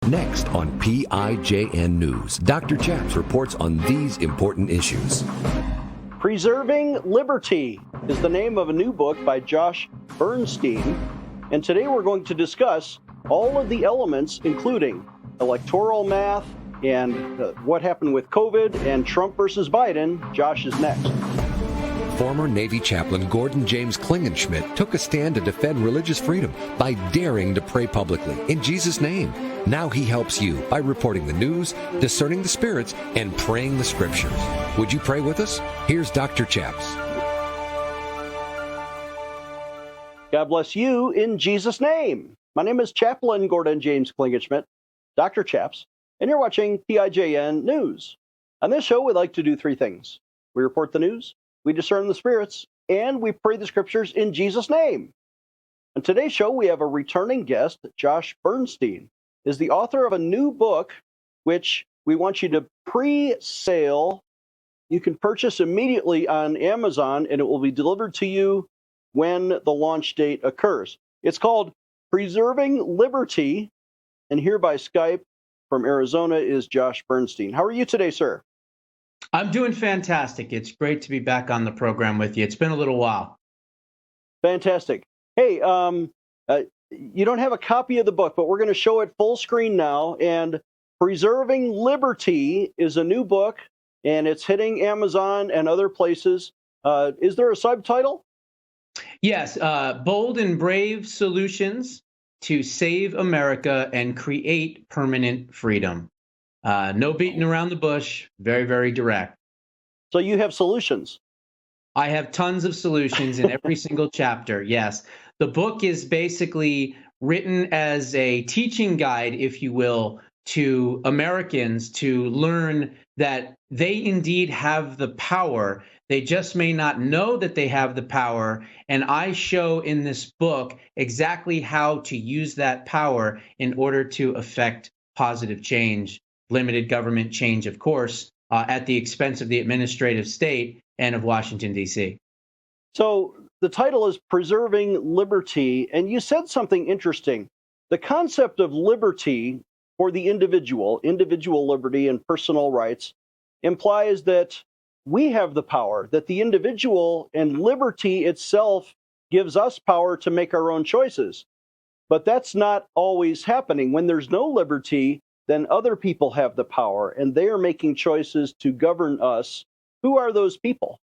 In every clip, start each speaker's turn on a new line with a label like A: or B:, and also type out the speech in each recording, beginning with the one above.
A: Next on PIJN News, Dr. Chaps reports on these important issues.
B: Preserving Liberty is the name of a new book by Josh Bernstein. And today we're going to discuss all of the elements, including electoral math and what happened with COVID and Trump versus Biden. Josh is next.
A: Former Navy chaplain Gordon James Klingenschmitt took a stand to defend religious freedom by daring to pray publicly in Jesus' name. Now he helps you by reporting the news, discerning the spirits, and praying the scriptures. Would you pray with us? Here's Dr. Chaps.
B: God bless you in Jesus' name. My name is Chaplain Gordon James Klingenschmitt, Dr. Chaps, and you're watching PIJN News. On this show, we like to do three things. We report the news, we discern the spirits, and we pray the scriptures in Jesus' name. On today's show, we have a returning guest. Josh Bernstein is the author of a new book, which we want you to pre-sale. You can purchase immediately on Amazon, and it will be delivered to you when the launch date occurs. It's called Preserving Liberty, and here by Skype from Arizona is Josh Bernstein. How are you today, sir?
C: I'm doing fantastic. It's great to be back on the program with you. It's been a little while.
B: Fantastic. Hey, you don't have a copy of the book, but we're going to show it full screen now. And Preserving Liberty is a new book, and it's hitting Amazon and other places. Is there a subtitle?
C: Yes, Bold and Brave Solutions to Save America and Create Permanent Freedom. No beating around the bush, very, very direct.
B: So you have solutions.
C: I have tons of solutions in every single chapter, yes. The book is basically written as a teaching guide, if you will, to Americans to learn that they indeed have the power. They just may not know that they have the power. And I show in this book exactly how to use that power in order to affect positive change, limited government change, of course, at the expense of the administrative state and of Washington, D.C.
B: So the title is Preserving Liberty, and you said something interesting. The concept of liberty for the individual liberty and personal rights, implies that we have the power, that the individual and liberty itself gives us power to make our own choices. But that's not always happening. When there's no liberty, then other people have the power, and they are making choices to govern us. Who are those people?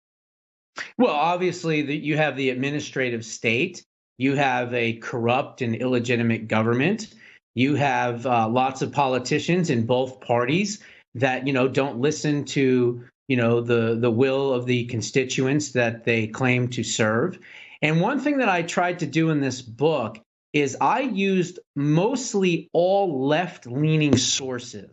C: Well, obviously, you have the administrative state. You have a corrupt and illegitimate government. You have lots of politicians in both parties that, don't listen to, the will of the constituents that they claim to serve. And one thing that I tried to do in this book is I used mostly all left-leaning sources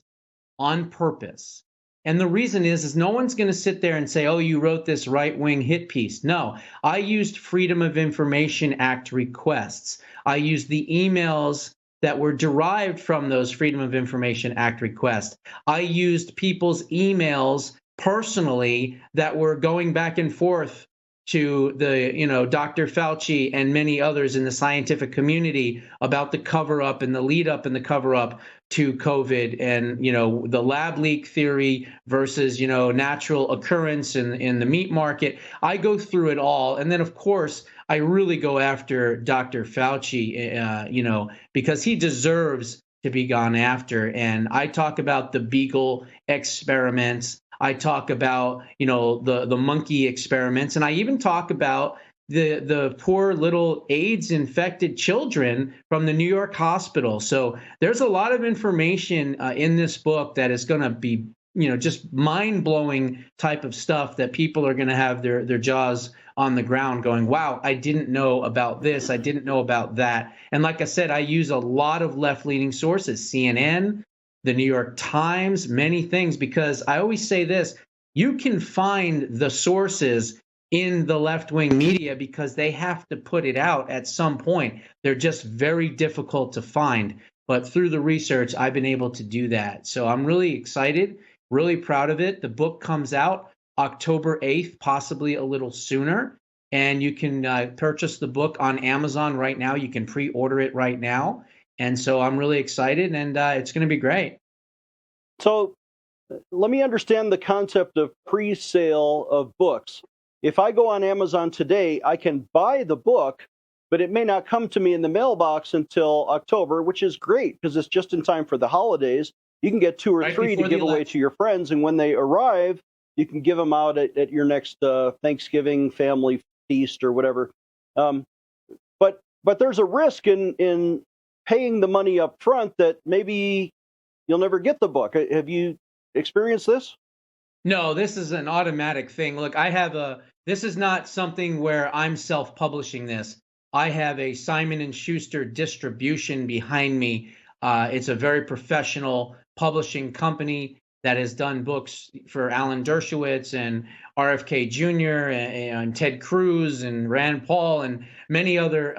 C: on purpose. And the reason is no one's going to sit there and say, oh, you wrote this right-wing hit piece. No, I used Freedom of Information Act requests. I used the emails that were derived from those Freedom of Information Act requests. I used people's emails personally that were going back and forth to the, Dr. Fauci and many others in the scientific community about the cover-up and the lead-up and the cover-up to COVID and, the lab leak theory versus, natural occurrence in the meat market. I go through it all. And then, of course, I really go after Dr. Fauci, because he deserves to be gone after. And I talk about the Beagle experiments. I talk about, the monkey experiments. And I even talk about the poor little AIDS infected children from the New York hospital. So there's a lot of information in this book that is going to be, just mind-blowing type of stuff that people are going to have their jaws on the ground going, wow, I didn't know about this. I didn't know about that. And like I said, I use a lot of left-leaning sources, CNN, the New York Times, many things, because I always say this, you can find the sources in the left-wing media because they have to put it out at some point. They're just very difficult to find. But through the research, I've been able to do that. So I'm really excited, really proud of it. The book comes out October 8th, possibly a little sooner. And you can purchase the book on Amazon right now. You can pre-order it right now. And so I'm really excited, and it's going to be great.
B: So let me understand the concept of pre-sale of books. If I go on Amazon today, I can buy the book, but it may not come to me in the mailbox until October, which is great because it's just in time for the holidays. You can get 2 or
C: Right
B: 3 to
C: before the
B: give away
C: election.
B: to your friends, and when they arrive, you can give them out at your next Thanksgiving family feast or whatever. But there's a risk in paying the money up front that maybe you'll never get the book. Have you experienced this?
C: No, this is an automatic thing. Look, this is not something where I'm self-publishing this. I have a Simon and Schuster distribution behind me. It's a very professional publishing company that has done books for Alan Dershowitz and RFK Jr. and Ted Cruz and Rand Paul and many other,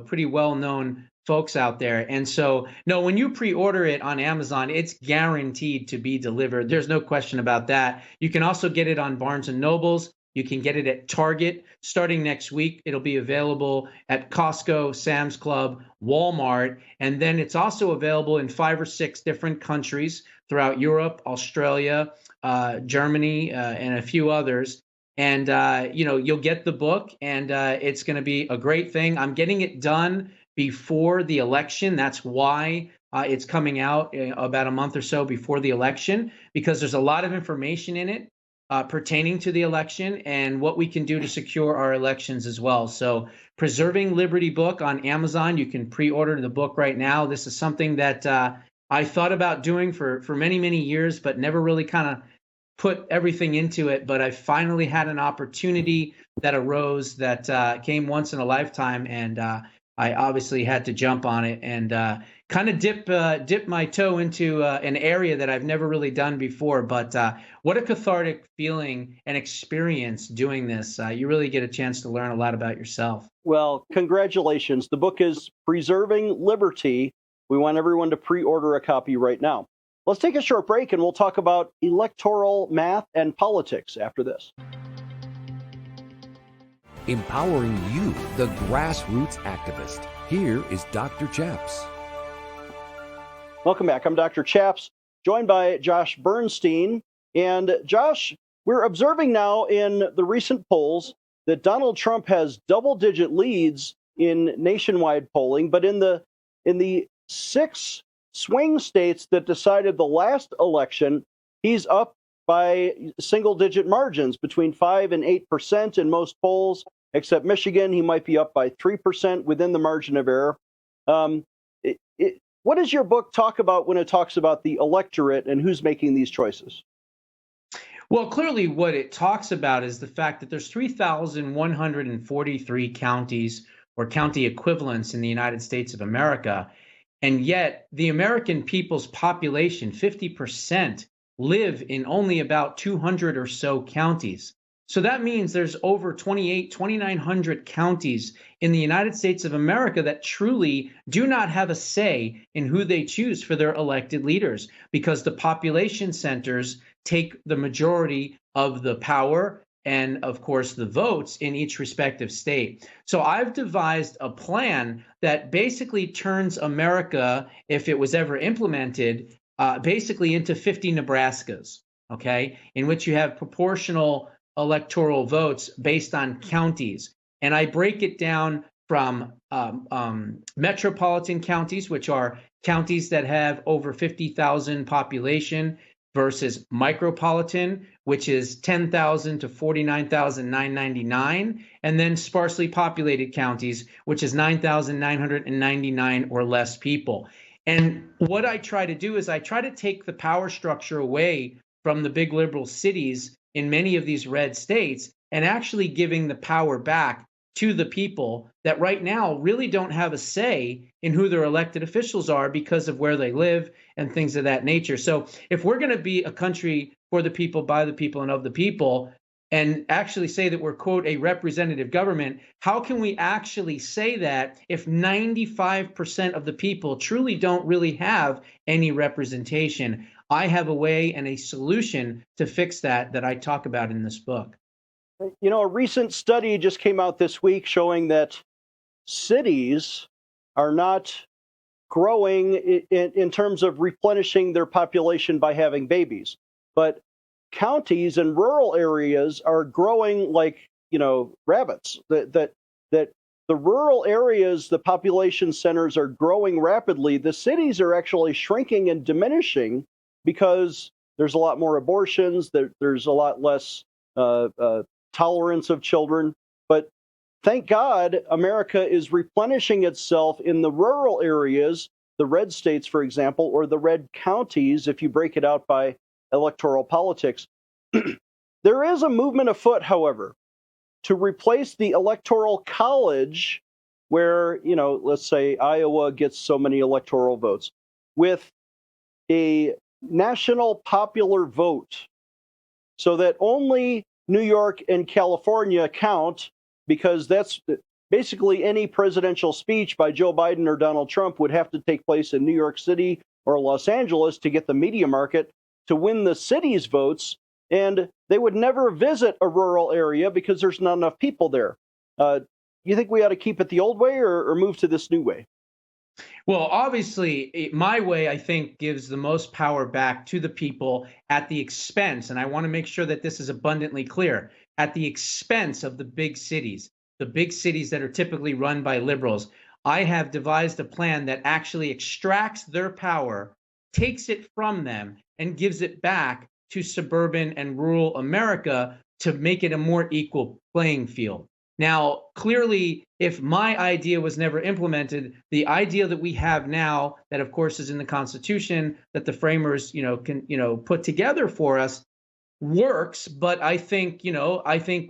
C: pretty well-known folks out there. And so, no, when you pre-order it on Amazon, it's guaranteed to be delivered. There's no question about that. You can also get it on Barnes and Nobles. You can get it at Target. Starting next week, it'll be available at Costco, Sam's Club, Walmart, and then it's also available in 5 or 6 different countries throughout Europe, Australia, Germany, and a few others. And you'll get the book, and it's going to be a great thing. I'm getting it done before the election. That's why it's coming out about a month or so before the election, because there's a lot of information in it pertaining to the election and what we can do to secure our elections as well. So Preserving Liberty book on Amazon, you can pre-order the book right now. This is something that I thought about doing for many, many years, but never really kind of put everything into it. But I finally had an opportunity that arose that came once in a lifetime, and I obviously had to jump on it and kind of dip my toe into an area that I've never really done before. But what a cathartic feeling and experience doing this. You really get a chance to learn a lot about yourself.
B: Well, congratulations. The book is Preserving Liberty. We want everyone to pre-order a copy right now. Let's take a short break, and we'll talk about electoral math and politics after this.
A: Empowering you, the grassroots activist. Here is Dr. Chaps.
B: Welcome back. I'm Dr. Chaps, joined by Josh Bernstein. And Josh, we're observing now in the recent polls that Donald Trump has double-digit leads in nationwide polling, but in the 6 swing states that decided the last election, he's up by single-digit margins, between 5 and 8% in most polls, except Michigan. He might be up by 3% within the margin of error. What does your book talk about when it talks about the electorate and who's making these choices?
C: Well, clearly what it talks about is the fact that there's 3,143 counties or county equivalents in the United States of America. And yet the American people's population, 50%, live in only about 200 or so counties. So that means there's over 2,900 counties in the United States of America that truly do not have a say in who they choose for their elected leaders, because the population centers take the majority of the power and, of course, the votes in each respective state. So I've devised a plan that basically turns America, if it was ever implemented, basically into 50 Nebraskas, okay, in which you have proportional electoral votes based on counties. And I break it down from metropolitan counties, which are counties that have over 50,000 population, versus micropolitan, which is 10,000 to 49,999, and then sparsely populated counties, which is 9,999 or less people. And what I try to do is I try to take the power structure away from the big liberal cities in many of these red states and actually giving the power back to the people that right now really don't have a say in who their elected officials are because of where they live and things of that nature. So if we're going to be a country for the people, by the people, and of the people, and actually say that we're, quote, a representative government, how can we actually say that if 95% of the people truly don't really have any representation? I have a way and a solution to fix that I talk about in this book.
B: You know, a recent study just came out this week showing that cities are not growing in terms of replenishing their population by having babies. But counties and rural areas are growing like, rabbits. That the rural areas, the population centers are growing rapidly. The cities are actually shrinking and diminishing because there's a lot more abortions. There's a lot less tolerance of children. But thank God, America is replenishing itself in the rural areas, the red states, for example, or the red counties, if you break it out by electoral politics. There is a movement afoot, however, to replace the Electoral College, where, let's say Iowa gets so many electoral votes, with a national popular vote, so that only New York and California count, because that's basically any presidential speech by Joe Biden or Donald Trump would have to take place in New York City or Los Angeles to get the media market to win the city's votes. And they would never visit a rural area because there's not enough people there. You think we ought to keep it the old way or move to this new way?
C: Well, obviously, my way, I think, gives the most power back to the people at the expense, and I want to make sure that this is abundantly clear, at the expense of the big cities that are typically run by liberals. I have devised a plan that actually extracts their power, takes it from them, and gives it back to suburban and rural America to make it a more equal playing field. Now, clearly, if my idea was never implemented, the idea that we have now, that of course is in the Constitution, that the framers, can, put together for us, works. But I think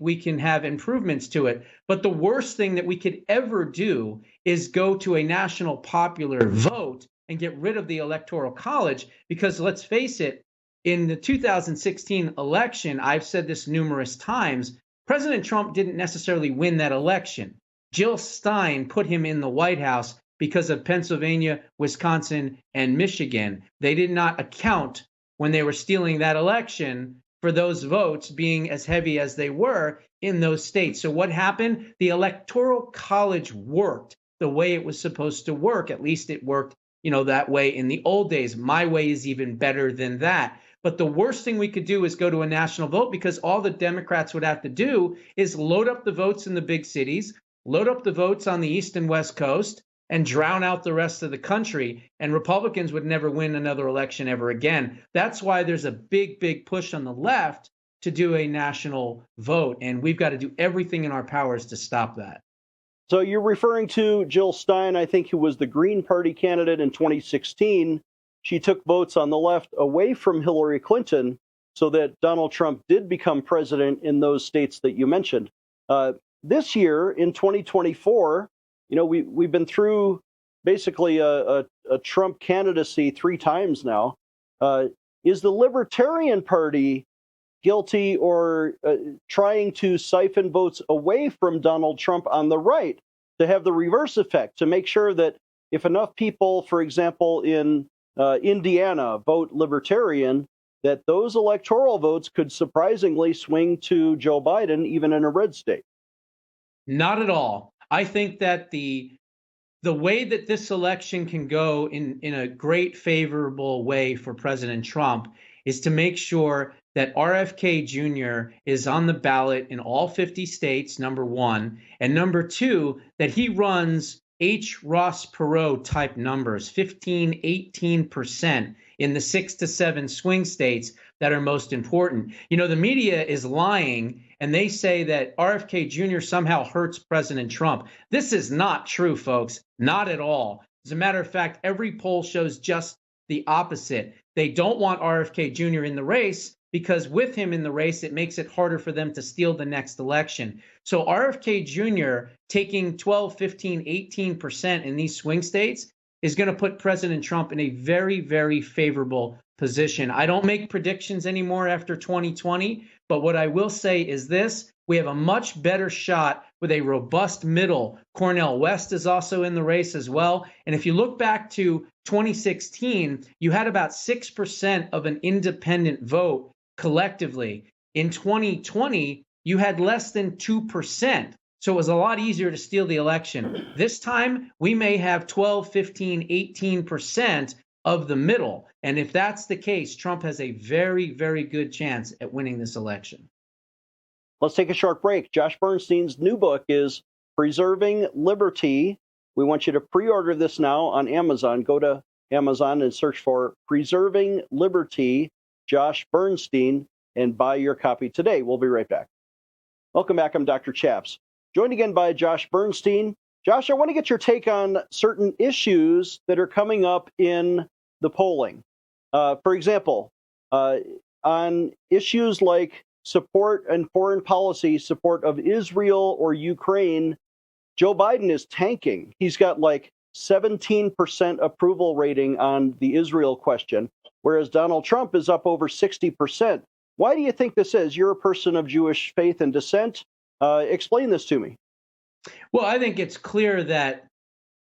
C: we can have improvements to it. But the worst thing that we could ever do is go to a national popular vote and get rid of the Electoral College, because let's face it, in the 2016 election, I've said this numerous times, President Trump didn't necessarily win that election. Jill Stein put him in the White House because of Pennsylvania, Wisconsin, and Michigan. They did not account when they were stealing that election for those votes being as heavy as they were in those states. So what happened? The Electoral College worked the way it was supposed to work. At least it worked, that way in the old days. My way is even better than that. But the worst thing we could do is go to a national vote, because all the Democrats would have to do is load up the votes in the big cities, load up the votes on the East and West Coast, and drown out the rest of the country. And Republicans would never win another election ever again. That's why there's a big, big push on the left to do a national vote. And we've got to do everything in our powers to stop that.
B: So you're referring to Jill Stein, I think, who was the Green Party candidate in 2016. She took votes on the left away from Hillary Clinton so that Donald Trump did become president in those states that you mentioned. This year, in 2024, we've been through basically a Trump candidacy 3 times now. Is the Libertarian Party guilty or trying to siphon votes away from Donald Trump on the right to have the reverse effect, to make sure that if enough people, for example, in Indiana vote Libertarian, that those electoral votes could surprisingly swing to Joe Biden, even in a red state?
C: Not at all. I think that the way that this election can go in a great favorable way for President Trump is to make sure that RFK Jr. is on the ballot in all 50 states, number one, and number two, that he runs H. Ross Perot type numbers, 15, 18% in the 6 to 7 swing states that are most important. The media is lying, and they say that RFK Jr. somehow hurts President Trump. This is not true, folks. Not at all. As a matter of fact, every poll shows just the opposite. They don't want RFK Jr. in the race, because with him in the race, it makes it harder for them to steal the next election. So RFK Jr. taking 12, 15, 18% in these swing states is going to put President Trump in a very, very favorable position. I don't make predictions anymore after 2020, but what I will say is this: we have a much better shot with a robust middle. Cornel West is also in the race as well. And if you look back to 2016, you had about 6% of an independent vote collectively. In 2020, you had less than 2%. So it was a lot easier to steal the election. This time, we may have 12, 15, 18% of the middle. And if that's the case, Trump has a very, very good chance at winning this election.
B: Let's take a short break. Josh Bernstein's new book is Preserving Liberty. We want you to pre-order this now on Amazon. Go to Amazon and search for Preserving Liberty, Josh Bernstein, and buy your copy today. We'll be right back. Welcome back. I'm Dr. Chaps. Joined again by Josh Bernstein. Josh, I want to get your take on certain issues that are coming up in the polling. For example, on issues like support and foreign policy support of Israel or Ukraine, Joe Biden is tanking. He's got like 17% approval rating on the Israel question, whereas Donald Trump is up over 60%. Why do you think this is? You're a person of Jewish faith and descent. Explain this to me.
C: Well, I think it's clear that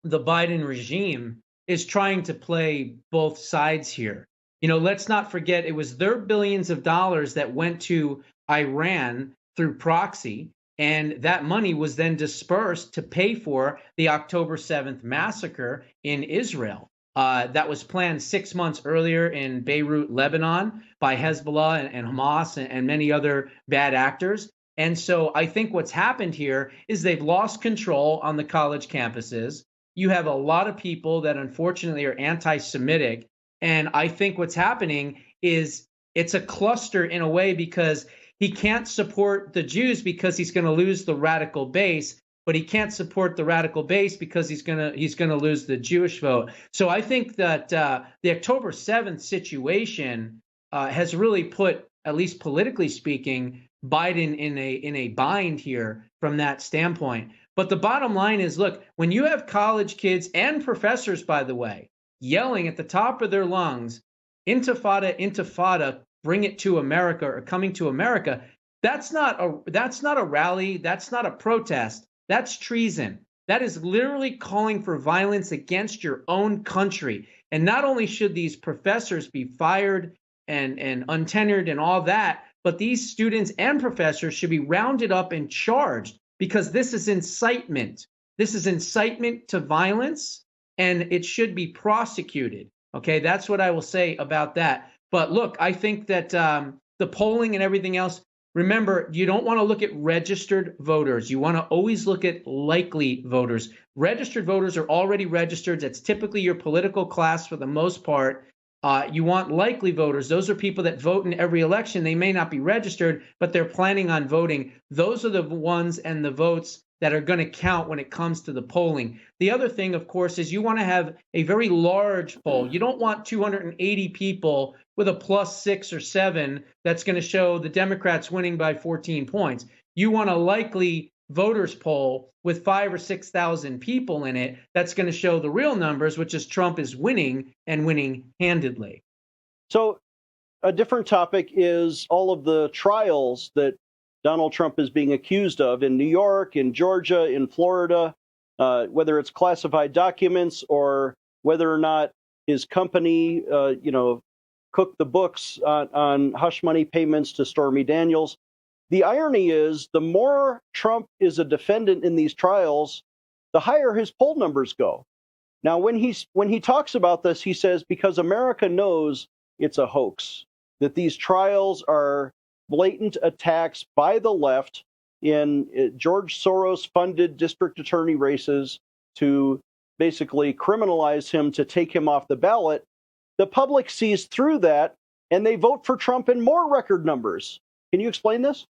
C: the Biden regime is trying to play both sides here. You know, let's not forget it was their billions of dollars that went to Iran through proxy, and that money was then dispersed to pay for the October 7th massacre in Israel. That was planned 6 months earlier in Beirut, Lebanon, by Hezbollah and Hamas and many other bad actors. And so I think what's happened here is they've lost control on the college campuses. You have a lot of people that unfortunately are anti-Semitic. And I think what's happening is it's a cluster in a way because he can't support the Jews because he's going to lose the radical base, but he can't support the radical base because he's going to lose the Jewish vote. So I think that the October 7th situation has really put, at least politically speaking, Biden in a bind here from that standpoint. But the bottom line is, look, when you have college kids and professors, by the way, yelling at the top of their lungs, intifada, intifada, bring it to America or coming to America, that's not a rally, that's not a protest, that's treason. That is literally calling for violence against your own country. And not only should these professors be fired and untenured and all that, but these students and professors should be rounded up and charged because this is incitement. This is incitement to violence, and it should be prosecuted. Okay, that's what I will say about that. But look, I think that the polling and everything else, remember, you don't want to look at registered voters. You want to always look at likely voters. Registered voters are already registered. That's typically your political class for the most part. You want likely voters. Those are people that vote in every election. They may not be registered, but they're planning on voting. Those are the ones and the votes that are going to count when it comes to the polling. The other thing, of course, is you want to have a very large poll. You don't want 280 people with a +6 or 7 that's going to show the Democrats winning by 14 points. You want a likely voters poll with 5,000 or 6,000 people in it that's going to show the real numbers, which is Trump is winning and winning handedly.
B: So a different topic is all of the trials that Donald Trump is being accused of in New York, in Georgia, in Florida, whether it's classified documents or whether or not his company, cooked the books on hush money payments to Stormy Daniels. The irony is the more Trump is a defendant in these trials, the higher his poll numbers go. Now, when he talks about this, he says, because America knows it's a hoax, that these trials are blatant attacks by the left in George Soros-funded district attorney races to basically criminalize him, to take him off the ballot. The public sees through that, and they vote for Trump in more record numbers. Can you explain this?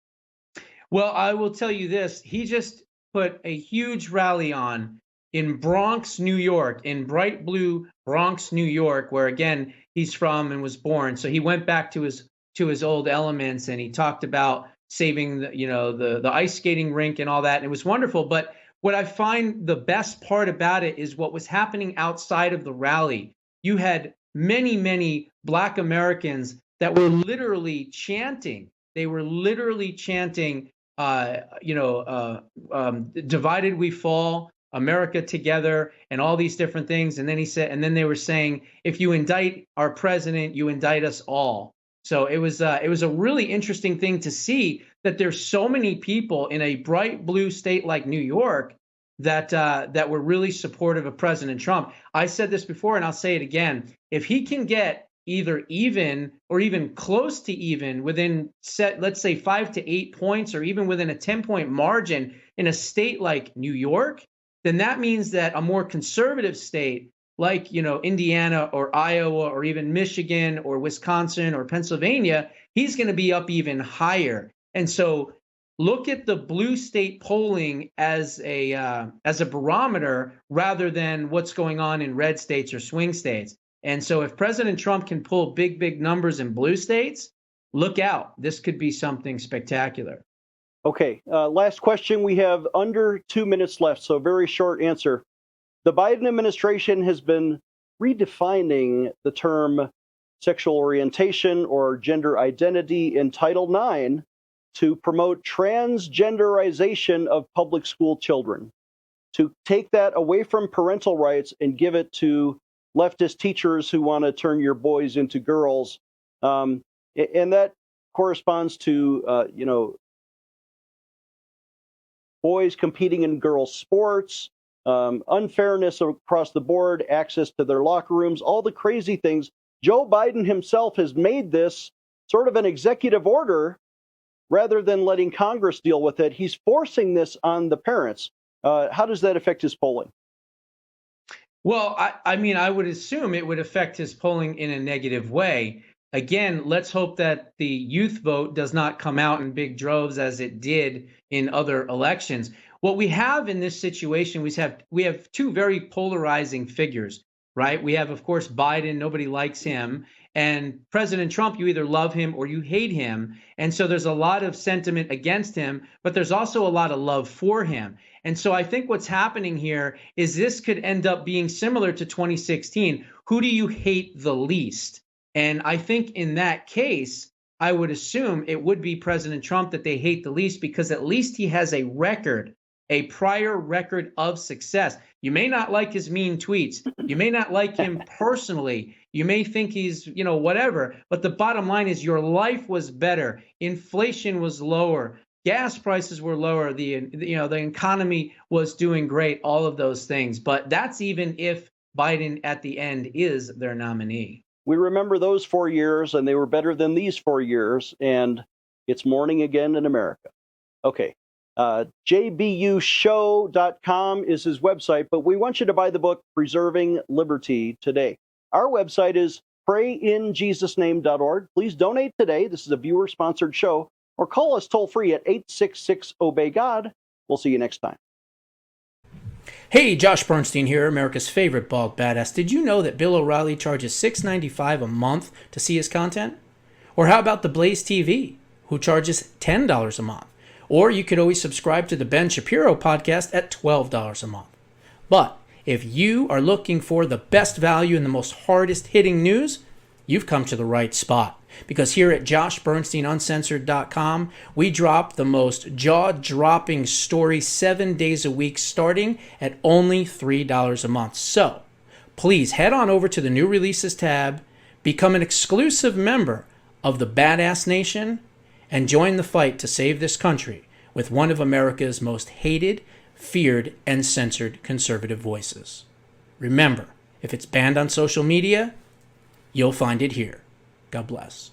C: Well, I will tell you this. He just put a huge rally on in Bronx, New York, in bright blue Bronx, New York, where, again, he's from and was born. So he went back to his old elements, and he talked about saving the ice skating rink and all that. And it was wonderful. But what I find the best part about it is what was happening outside of the rally. You had many, many Black Americans that were literally chanting. They were literally chanting, divided we fall, America together, and all these different things. And then he said, and then they were saying, if you indict our president, you indict us all. So it was a really interesting thing to see that there's so many people in a bright blue state like New York that were really supportive of President Trump. I said this before, and I'll say it again. If he can get either even or even close to even within let's say 5 to 8 points, or even within a 10-point margin in a state like New York, then that means that a more conservative state like, Indiana or Iowa or even Michigan or Wisconsin or Pennsylvania, he's going to be up even higher. And so look at the blue state polling as a barometer rather than what's going on in red states or swing states. And so if President Trump can pull big numbers in blue states, look out. This could be something spectacular.
B: Okay, last question. We have under 2 minutes left, so very short answer. The Biden administration has been redefining the term sexual orientation or gender identity in Title IX to promote transgenderization of public school children, to take that away from parental rights and give it to leftist teachers who want to turn your boys into girls. And that corresponds to, boys competing in girls' sports, unfairness across the board, access to their locker rooms, all the crazy things. Joe Biden himself has made this sort of an executive order rather than letting Congress deal with it. He's forcing this on the parents. How does that affect his polling?
C: Well, I would assume it would affect his polling in a negative way. Again, let's hope that the youth vote does not come out in big droves as it did in other elections. What we have in this situation, we have two very polarizing figures, right? We have, of course, Biden. Nobody likes him. And President Trump, you either love him or you hate him. And so there's a lot of sentiment against him, but there's also a lot of love for him. And so I think what's happening here is this could end up being similar to 2016. Who do you hate the least? And I think in that case, I would assume it would be President Trump that they hate the least, because at least he has a prior record of success. You may not like his mean tweets. You may not like him personally. You may think he's, whatever. But the bottom line is your life was better. Inflation was lower. Gas prices were lower. The economy was doing great, all of those things. But that's even if Biden at the end is their nominee.
B: We remember those 4 years, and they were better than these 4 years, and it's morning again in America. Okay. jbushow.com is his website, but we want you to buy the book, Preserving Liberty, today. Our website is prayinjesusname.org. Please donate today. This is a viewer-sponsored show, or call us toll-free at 866-OBEY-GOD. We'll see you next time.
D: Hey, Josh Bernstein here, America's favorite bald badass. Did you know that Bill O'Reilly charges $6.95 a month to see his content? Or how about the Blaze TV, who charges $10 a month? Or you could always subscribe to the Ben Shapiro podcast at $12 a month. But if you are looking for the best value and the most hardest hitting news, you've come to the right spot. Because here at JoshBernsteinUncensored.com, we drop the most jaw-dropping stories 7 days a week, starting at only $3 a month. So please head on over to the new releases tab, become an exclusive member of the Badass Nation, and join the fight to save this country with one of America's most hated, feared, and censored conservative voices. Remember, if it's banned on social media, you'll find it here. God bless.